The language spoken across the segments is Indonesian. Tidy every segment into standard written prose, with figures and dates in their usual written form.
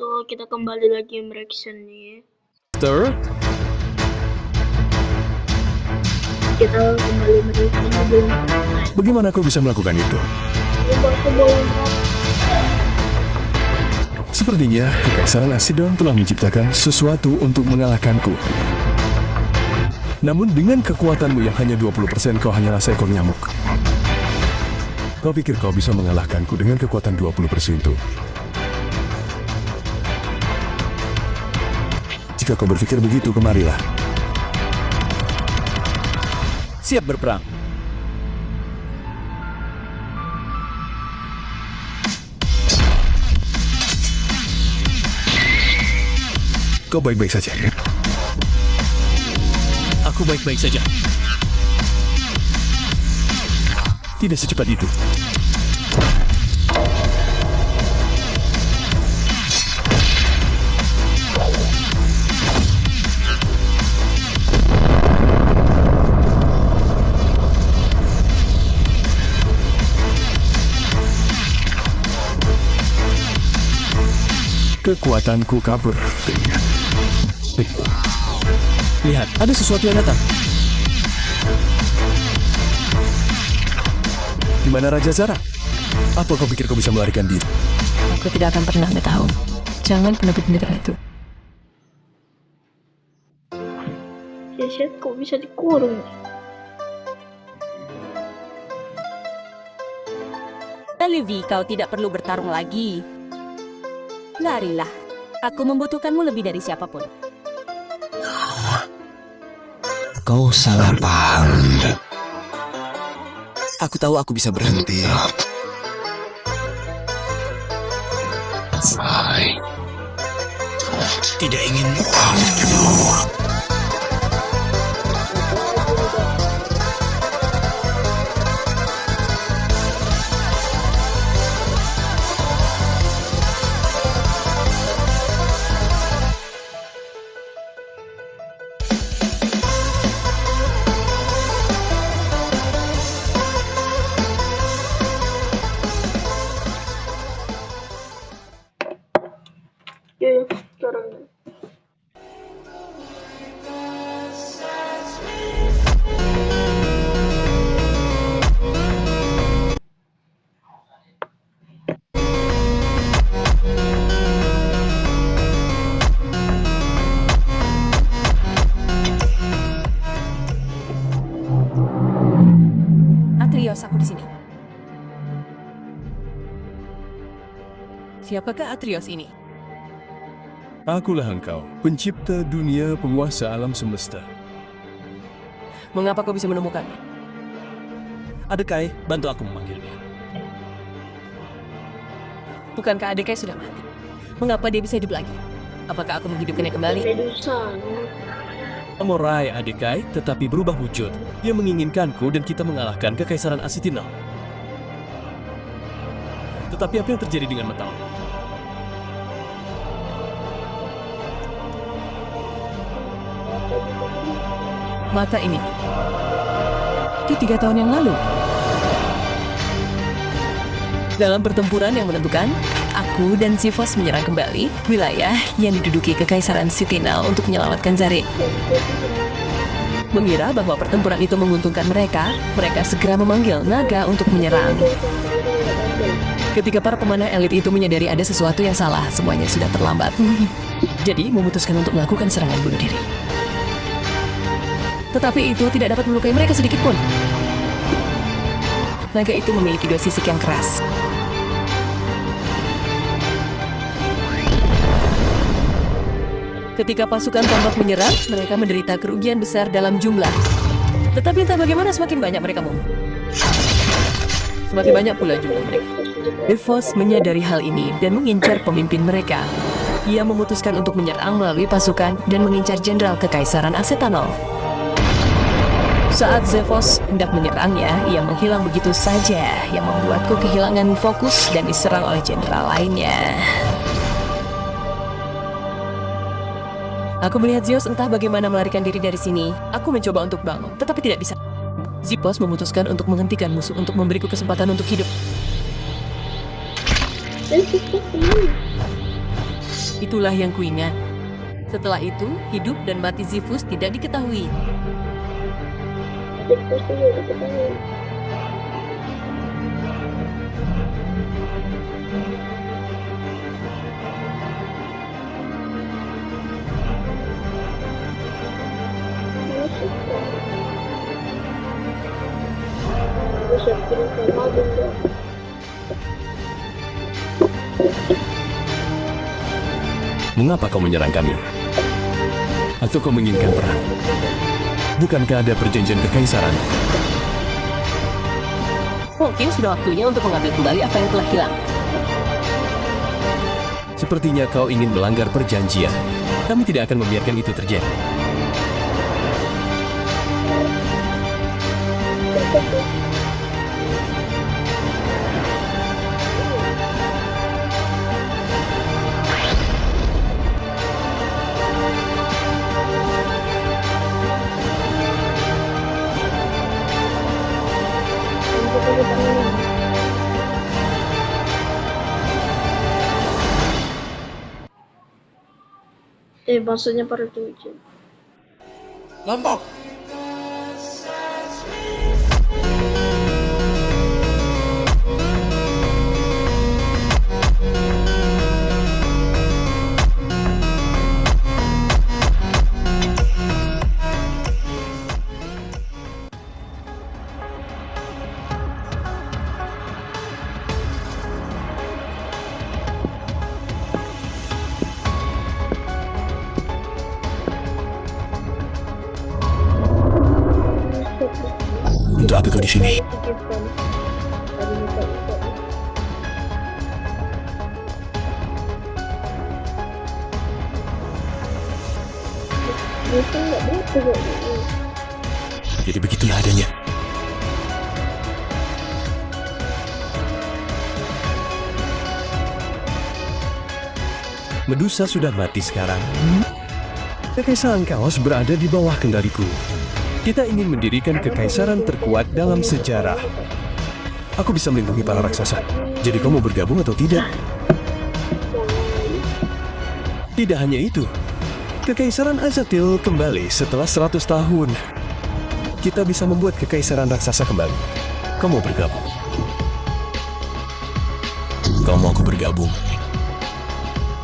wabarakatuh. Kita kembali lagi mereaction nih. Sir? Kita kembali mereaction. Bagaimana kau bisa melakukan itu? Sepertinya Kekaisaran Asidon telah menciptakan sesuatu untuk mengalahkanku. Namun dengan kekuatanmu yang hanya 20%, kau hanyalah seekor nyamuk. Kau pikir kau bisa mengalahkanku dengan kekuatan 20% itu? Jika kau berpikir begitu, kemarilah. Siap berperang. Kau baik-baik saja. Aku baik-baik saja. Tidak secepat itu. Kekuatanku kabur. Lihat, ada sesuatu yang datang. Di mana Raja Zara? Apa kau pikir kau bisa melarikan diri? Aku tidak akan pernah tahu. Jangan pernah berpikir itu. Shit, kok bisa dikurung? Levi, kau tidak perlu bertarung lagi. Larilah. Aku membutuhkanmu lebih dari siapapun. Kau salah paham. Aku tahu aku bisa berhenti. Tidak ingin. Ya, caranya. Atrios, aku di sini. Siapakah Atrios ini? Akulah engkau, pencipta dunia, penguasa alam semesta. Mengapa kau bisa menemukan? Adekai, bantu aku memanggilnya. Bukankah adiknya sudah mati? Mengapa dia bisa hidup lagi? Apakah aku menghidupkannya kembali? Medusa. Samurai Adekai, tetapi berubah wujud. Dia menginginkanku dan kita mengalahkan Kekaisaran Asitinal. Tetapi apa yang terjadi dengan metal? Mata ini. Itu 3 tahun yang lalu. Dalam pertempuran yang menentukan, aku dan Zefos menyerang kembali wilayah yang diduduki Kekaisaran Sitinal untuk menyelamatkan Zare. Mengira bahwa pertempuran itu menguntungkan mereka, mereka segera memanggil naga untuk menyerang. Ketika para pemanah elit itu menyadari ada sesuatu yang salah, semuanya sudah terlambat. Jadi memutuskan untuk melakukan serangan bunuh diri. Tetapi itu tidak dapat melukai mereka sedikit pun. Naga itu memiliki 2 sisik yang keras. Ketika pasukan tombak menyerang, mereka menderita kerugian besar dalam jumlah. Tetapi entah bagaimana semakin banyak mereka semakin banyak pula jumlah mereka. Zefos menyadari hal ini dan mengincar pemimpin mereka. Ia memutuskan untuk menyerang melalui pasukan dan mengincar jenderal Kekaisaran Asetanol. Saat Zefos hendak menyerangnya, ia menghilang begitu saja, yang membuatku kehilangan fokus dan diserang oleh jenderal lainnya. Aku melihat Zeus entah bagaimana melarikan diri dari sini. Aku mencoba untuk bangun, tetapi tidak bisa. Zepos memutuskan untuk menghentikan musuh untuk memberiku kesempatan untuk hidup. Itulah yang kuingat. Setelah itu, hidup dan mati Zifus tidak diketahui. Terus juga diketahui. Bisa kirim sama bunda. Mengapa kau menyerang kami? Atau kau menginginkan perang? Bukankah ada perjanjian kekaisaran? Mungkin sudah waktunya untuk mengambil kembali apa yang telah hilang. Sepertinya kau ingin melanggar perjanjian. Kami tidak akan membiarkan itu terjadi. Maksudnya para tujuh. Lompok. Untuk apa kau di sini? Jadi begitulah adanya. Medusa sudah mati sekarang. Kekaisaran Chaos berada di bawah kendaliku. Kita ingin mendirikan kekaisaran terkuat dalam sejarah. Aku bisa melindungi para raksasa. Jadi kau mau bergabung atau tidak? Tidak hanya itu. Kekaisaran Azatil kembali setelah 100 tahun. Kita bisa membuat kekaisaran raksasa kembali. Kau mau bergabung? Kau mau aku bergabung?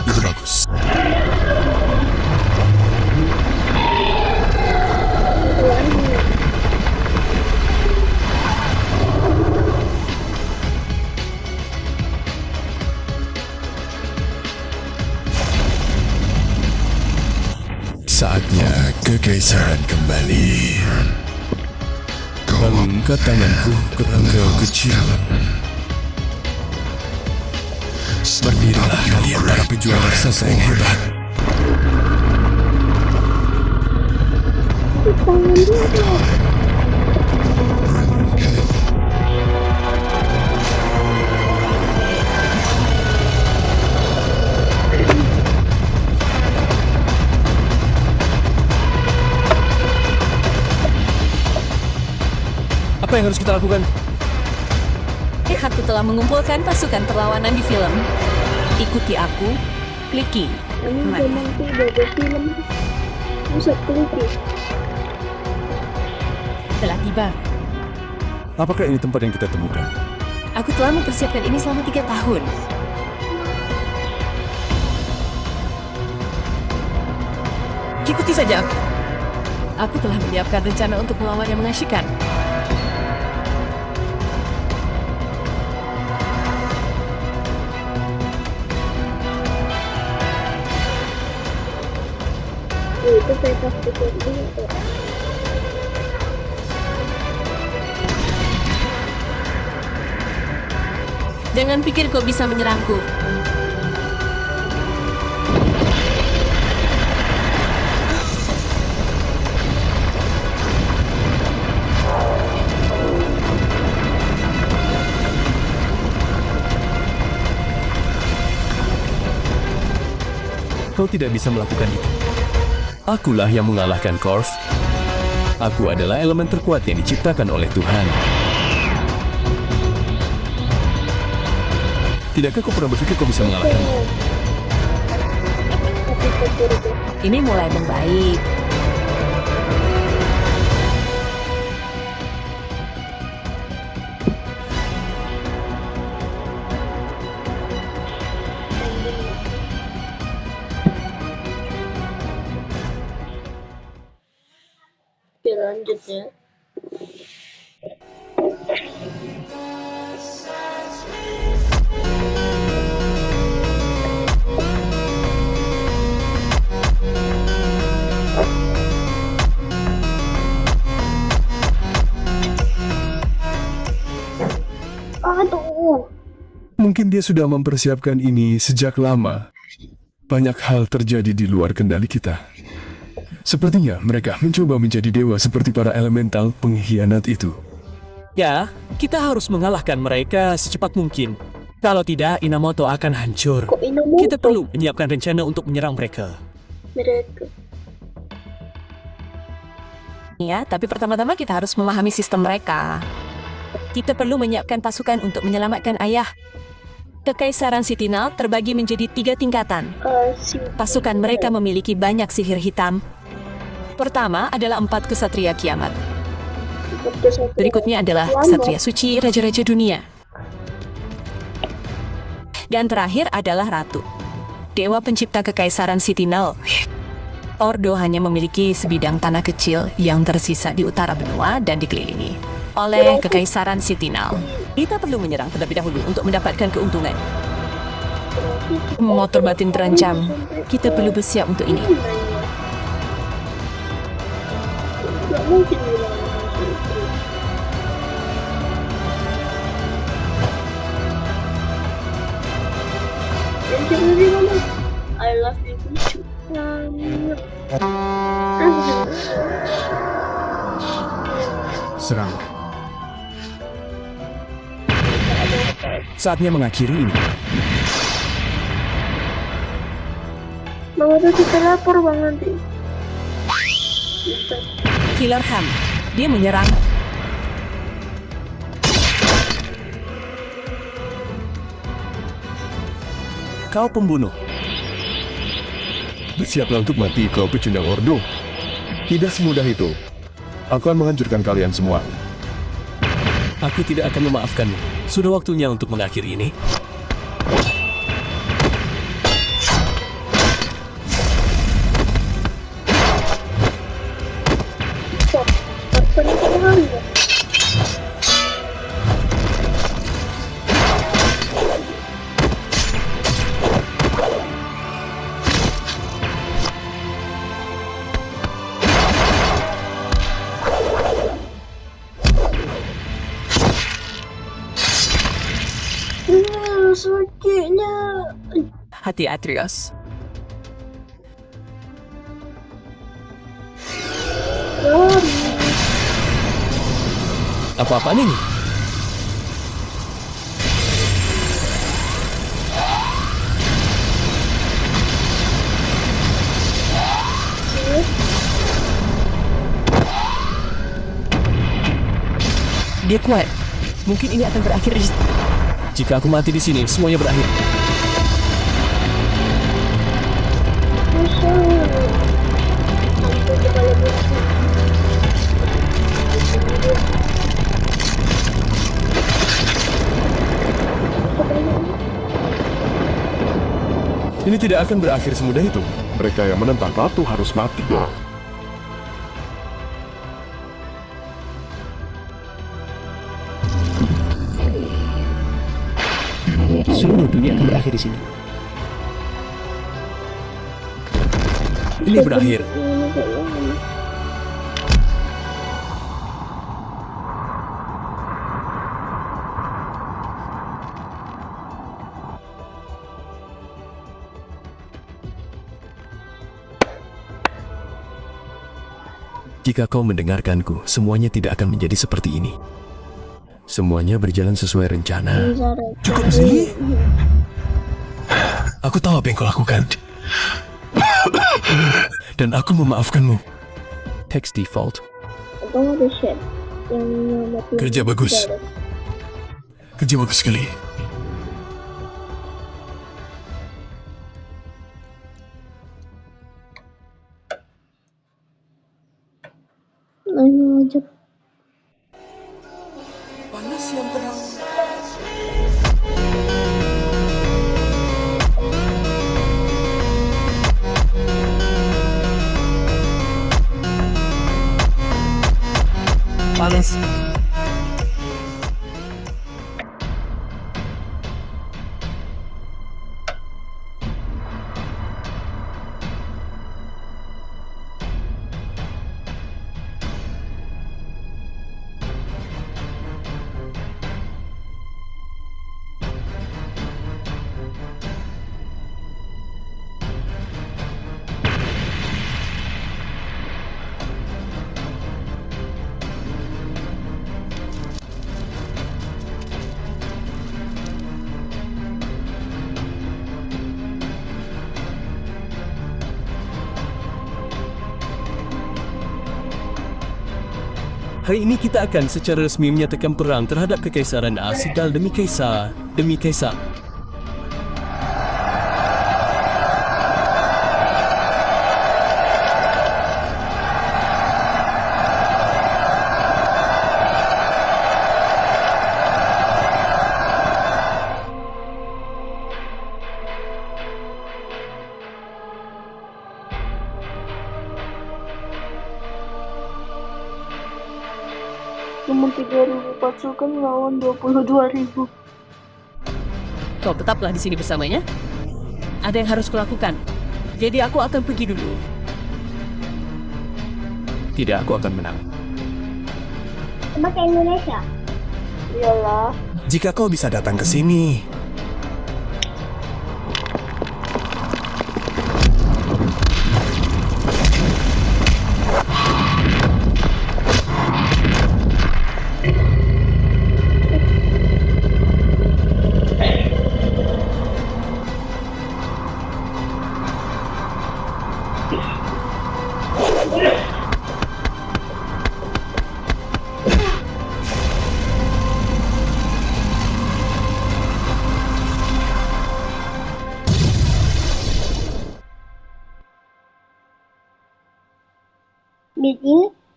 Itu bagus. Saatnya kekaisaran kembali. Angkat tanganku ke tangga kecil. Berdirilah kalian para pejuang raksasa yang hebat. Apa yang harus kita lakukan? Aku telah mengumpulkan pasukan perlawanan di film. Ikuti aku, kliki. Ini memang tidak ada film. Bisa pelukis. Telah tiba. Apakah ini tempat yang kita temukan? Aku telah mempersiapkan ini selama 3 tahun. Ikuti saja aku. Aku telah menyiapkan rencana untuk melawan yang mengasyikkan. Itu saya pasti dulu. Jangan pikir kau bisa menyerangku. Kau tidak bisa melakukan itu. Akulah yang mengalahkan Korv. Aku adalah elemen terkuat yang diciptakan oleh Tuhan. Tidakkah kau pernah berpikir kau bisa mengalahkannya? Ini mulai membaik. Oke, lanjut ya. Aduh. Mungkin dia sudah mempersiapkan ini sejak lama. Banyak hal terjadi di luar kendali kita. Sepertinya mereka mencoba menjadi dewa seperti para elemental pengkhianat itu. Ya, kita harus mengalahkan mereka secepat mungkin. Kalau tidak, Inamoto akan hancur. Kok Inamoto? Kita perlu menyiapkan rencana untuk menyerang mereka. Mereka. Ya, tapi pertama-tama kita harus memahami sistem mereka. Kita perlu menyiapkan pasukan untuk menyelamatkan ayah. Kekaisaran Sitinal terbagi menjadi 3 tingkatan. Pasukan mereka memiliki banyak sihir hitam. Pertama adalah 4 kesatria kiamat. Berikutnya adalah kesatria suci, raja-raja dunia. Dan terakhir adalah ratu, dewa pencipta kekaisaran Sitinal. Ordo hanya memiliki sebidang tanah kecil yang tersisa di utara benua dan dikelilingi oleh kekaisaran Sitinal. Kita perlu menyerang terlebih dahulu untuk mendapatkan keuntungan. Motor batin terancam. Kita perlu bersiap untuk ini. Gak mungkin bilang I love you lucu banget. Serang. Saatnya mengakhiri ini. Bang udah kita lapor bang nanti. Killer Ham. Dia menyerang. Kau pembunuh. Bersiaplah untuk mati, kau pecundang Ordo. Tidak semudah itu. Aku akan menghancurkan kalian semua. Aku tidak akan memaafkanmu. Sudah waktunya untuk mengakhiri ini. Sakitnya. Hati Atrios. Apa-apaan ini? Dia kuat. Mungkin ini akan berakhir di... Jika aku mati di sini, semuanya berakhir. Ini tidak akan berakhir semudah itu. Mereka yang menentang ratu harus mati. Seluruh dunia akan berakhir di sini. Ini berakhir. Jika kau mendengarkanku, semuanya tidak akan menjadi seperti ini. Semuanya berjalan sesuai rencana. Cukup sih. Aku tahu apa yang kau lakukan. Dan aku memaafkanmu. Text default. Atau ada chat yang nyelamatin Kerja bagus. Gareth. Kerja bagus sekali. ngajak. Panas yang terang. Panas. Hari ini kita akan secara resmi menyatakan perang terhadap Kekaisaran Asidal demi Kaisar. Demi Kaisar. Cuma 3.000 pasukan lawan 22.000. Kau tetaplah di sini bersamanya. Ada yang harus kulakukan. Jadi aku akan pergi dulu. Tidak, aku akan menang. Coba ke Indonesia. Iyalah. Jika kau bisa datang ke sini,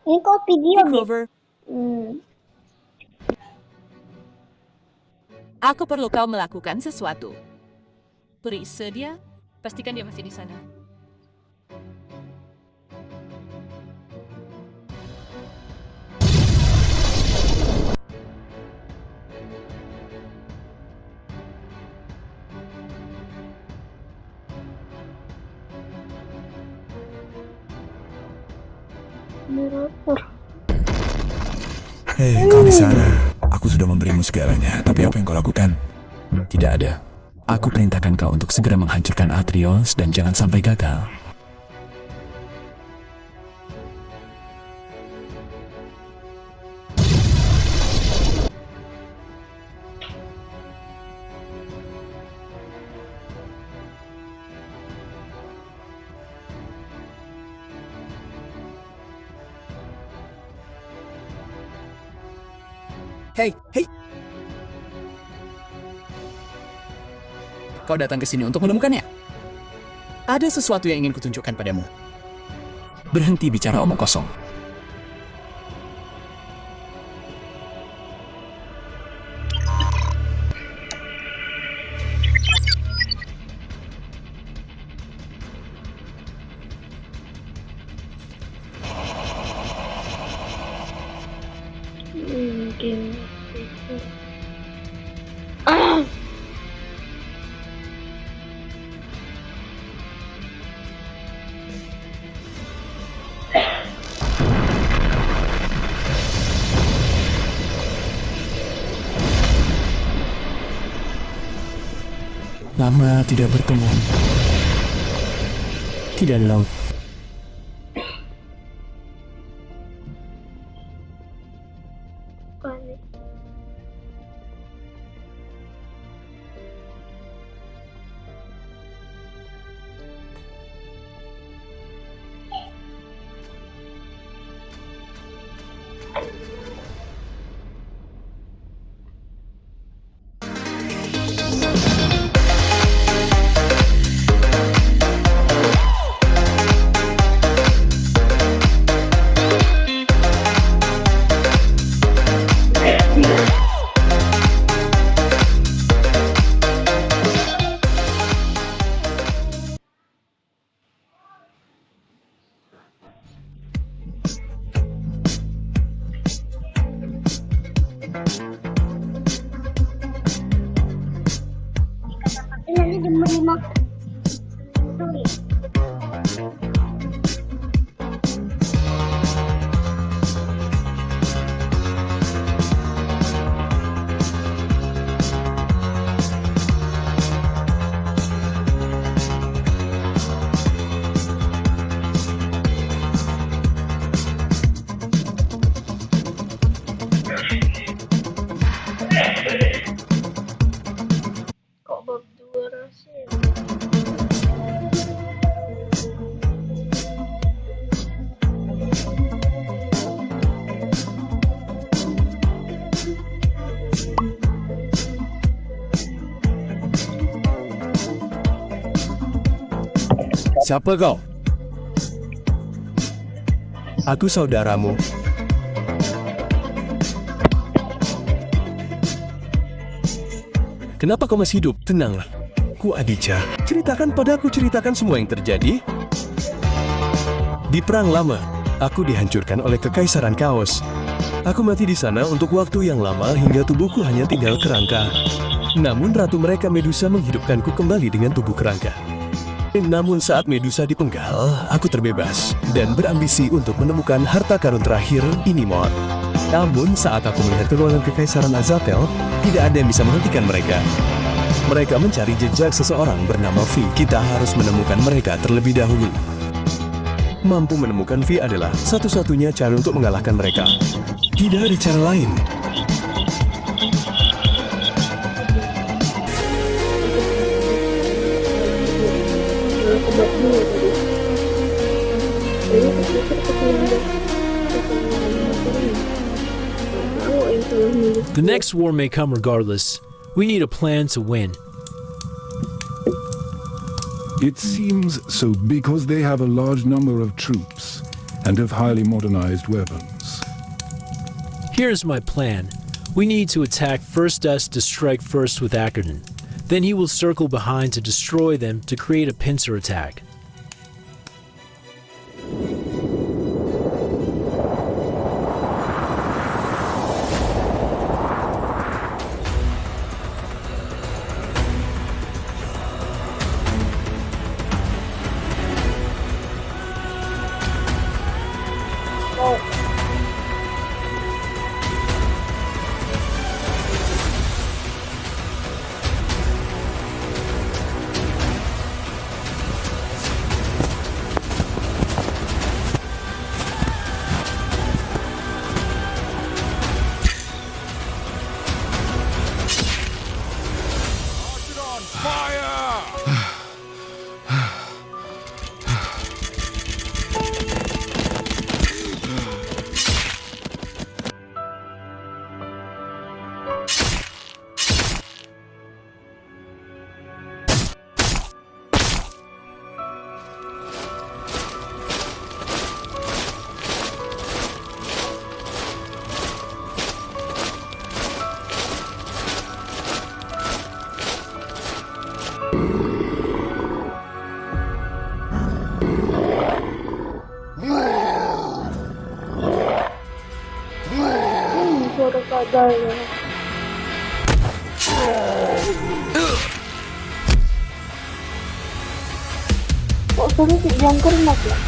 Ini kok video nih? Clover, aku perlu kau melakukan sesuatu. Periksa dia. Pastikan dia masih di sana. hei kau di sana. Aku sudah memberimu segalanya, tapi apa yang kau lakukan? Tidak ada. Aku perintahkan kau untuk segera menghancurkan Atrios dan jangan sampai gagal. Hei, hei! Kau datang ke sini untuk menemukannya? Ada sesuatu yang ingin kutunjukkan padamu. Berhenti bicara omong kosong. Lama tidak bertemu. Tidak ada laut. rumah. Kok bab 2 rahasia? Siapa kau? Aku saudaramu. Kenapa kau masih hidup? Tenanglah. Ku Aditya. Ceritakan padaku, ceritakan semua yang terjadi. Di Perang Lama, aku dihancurkan oleh Kekaisaran Kaos. Aku mati di sana untuk waktu yang lama hingga tubuhku hanya tinggal kerangka. Namun ratu mereka Medusa menghidupkanku kembali dengan tubuh kerangka. Namun saat Medusa dipenggal, aku terbebas dan berambisi untuk menemukan harta karun terakhir Inimot. Namun saat aku melihat keluaran Kekaisaran Azatel, tidak ada yang bisa menghentikan mereka. Mereka mencari jejak seseorang bernama Vi. Kita harus menemukan mereka terlebih dahulu. Mampu menemukan Vi adalah satu-satunya cara untuk mengalahkan mereka. Tidak ada cara lain. Aku bab 2 tadi. Jadi kepikir ketinggalan. Tahu yang salah milih. The next war may come regardless. We need a plan to win. It seems so because they have a large number of troops and have highly modernized weapons. Here's my plan. We need to attack First Dust to strike first with Ackerton. Then he will circle behind to destroy them to create a pincer attack. Suara kadalnya. Kok sedikit jangkar mak ya?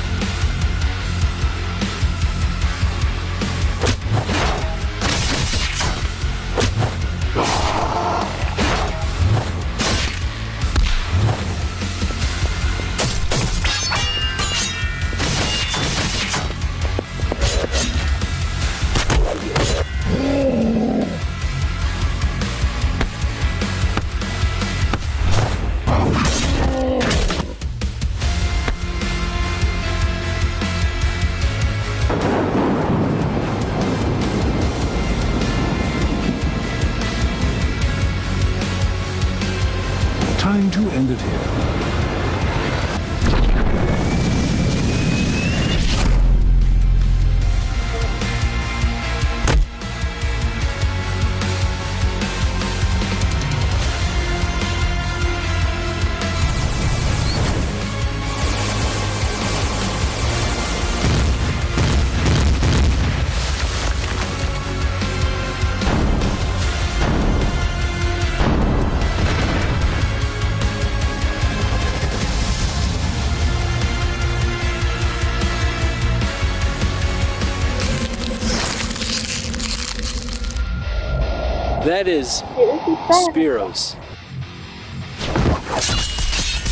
That is Itu susah. Spiros.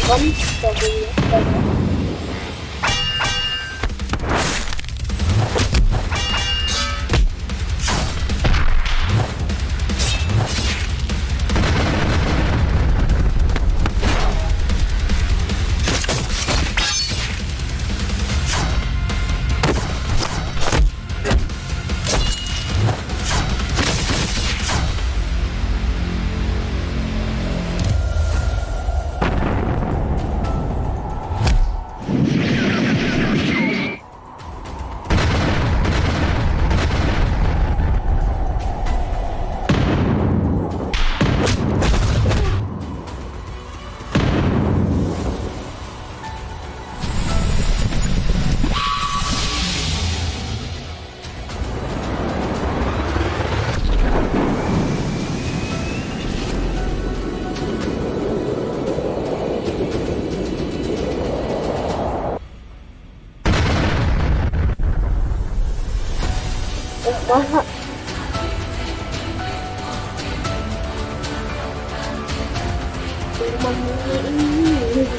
Kan bagus. Masa ini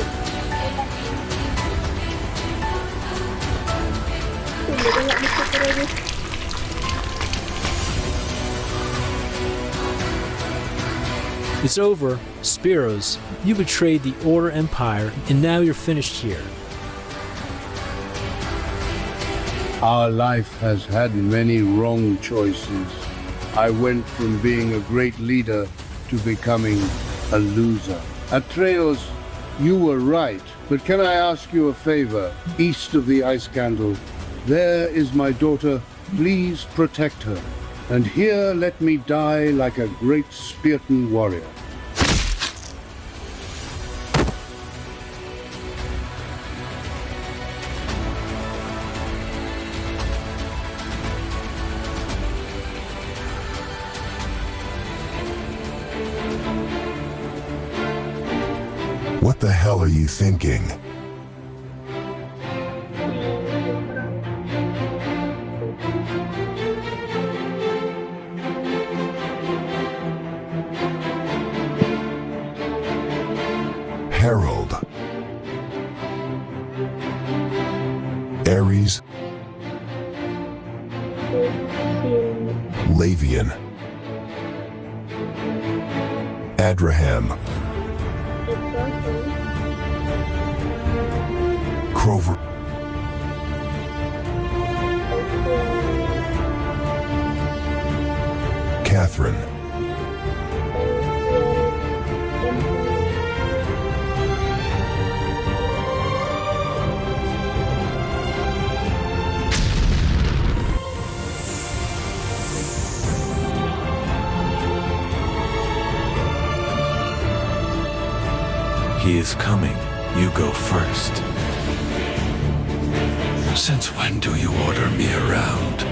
It's over, Spiros. You betrayed the Order Empire, and now you're finished here. Our life has had many wrong choices. I went from being a great leader to becoming a loser. Atreus, you were right, but can I ask you a favor? East of the Ice Candle, there is my daughter. Please protect her. And here let me die like a great Spartan warrior. What the hell are you thinking? Harold. Ares. Lavian. Adraham. Crover. Catherine. He is coming. You go first. Since when do you order me around?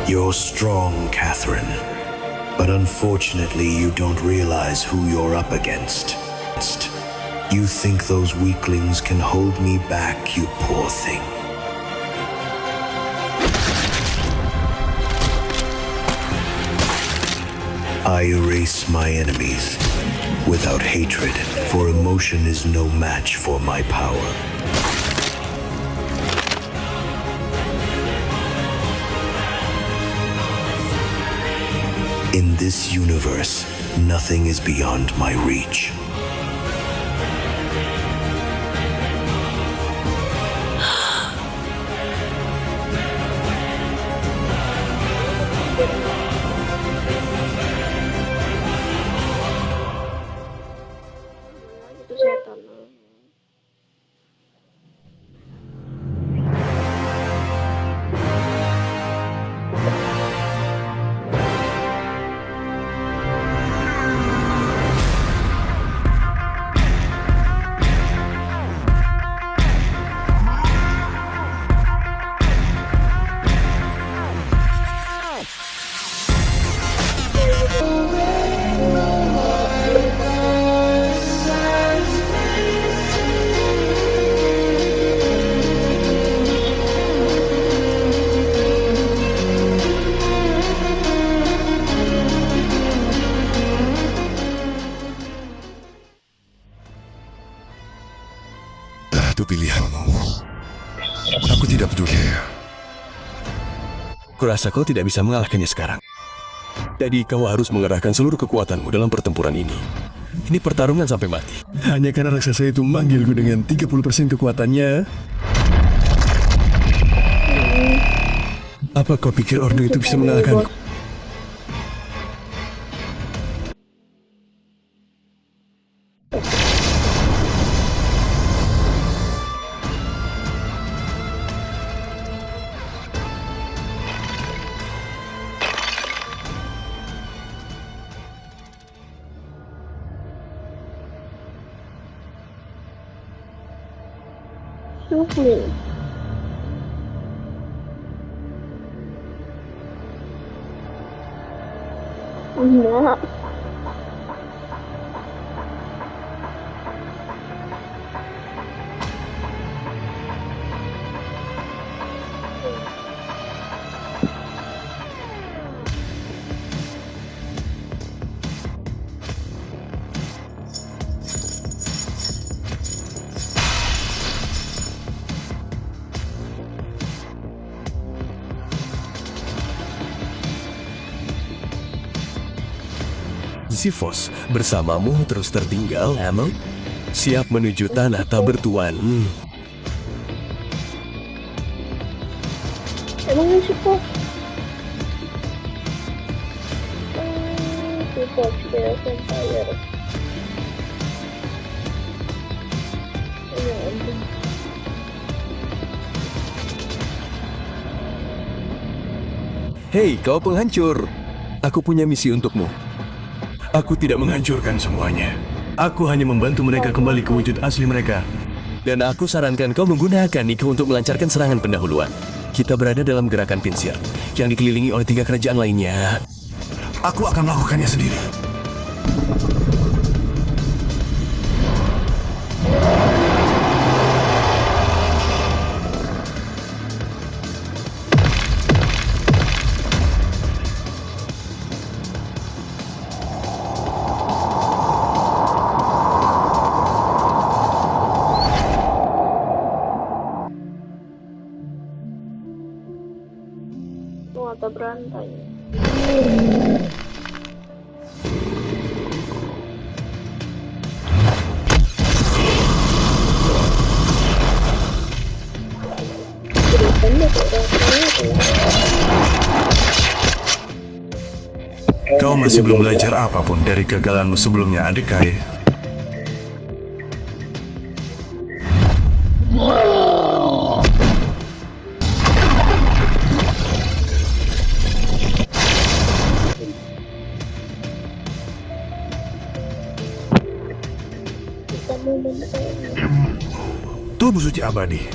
You're strong, Catherine, but unfortunately you don't realize who you're up against. You think those weaklings can hold me back, you poor thing. I erase my enemies without hatred, for emotion is no match for my power. In this universe, nothing is beyond my reach. itu pilihanmu. Aku tidak peduli. Kurasa kau tidak bisa mengalahkannya sekarang. Jadi kau harus mengerahkan seluruh kekuatanmu dalam pertempuran ini. Ini pertarungan sampai mati. Hanya karena raksasa itu memanggilku dengan 30% kekuatannya. Apa kau pikir Ordo itu bisa mengalahkanku? Suhu. Enggak. Zifos, bersamamu terus tertinggal, Amel. Siap menuju tanah tak bertuan. Emangnya support? Support Chaos Empire. Ya ampun. Hei, kau penghancur. Aku punya misi untukmu. Aku tidak menghancurkan semuanya. Aku hanya membantu mereka kembali ke wujud asli mereka. Dan aku sarankan kau menggunakan Niko untuk melancarkan serangan pendahuluan. Kita berada dalam gerakan pinsir yang dikelilingi oleh 3 kerajaan lainnya. Aku akan melakukannya sendiri. Mata berantai. Kau masih belum belajar apapun dari kegagalanmu sebelumnya, adik Kai. Tubuh suci abadi.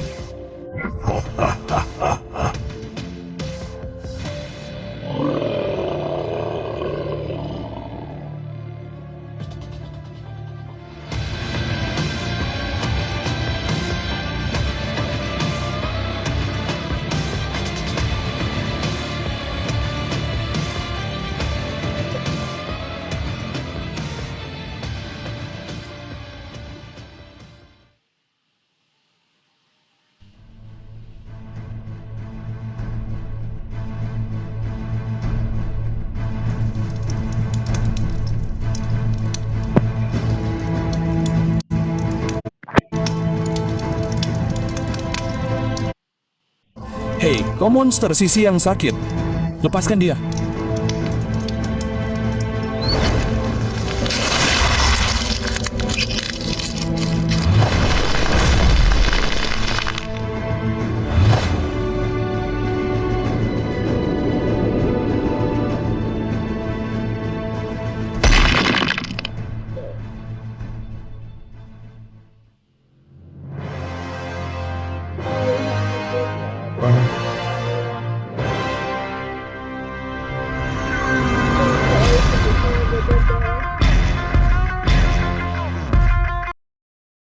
Hei, kau monster sisi yang sakit. Lepaskan dia.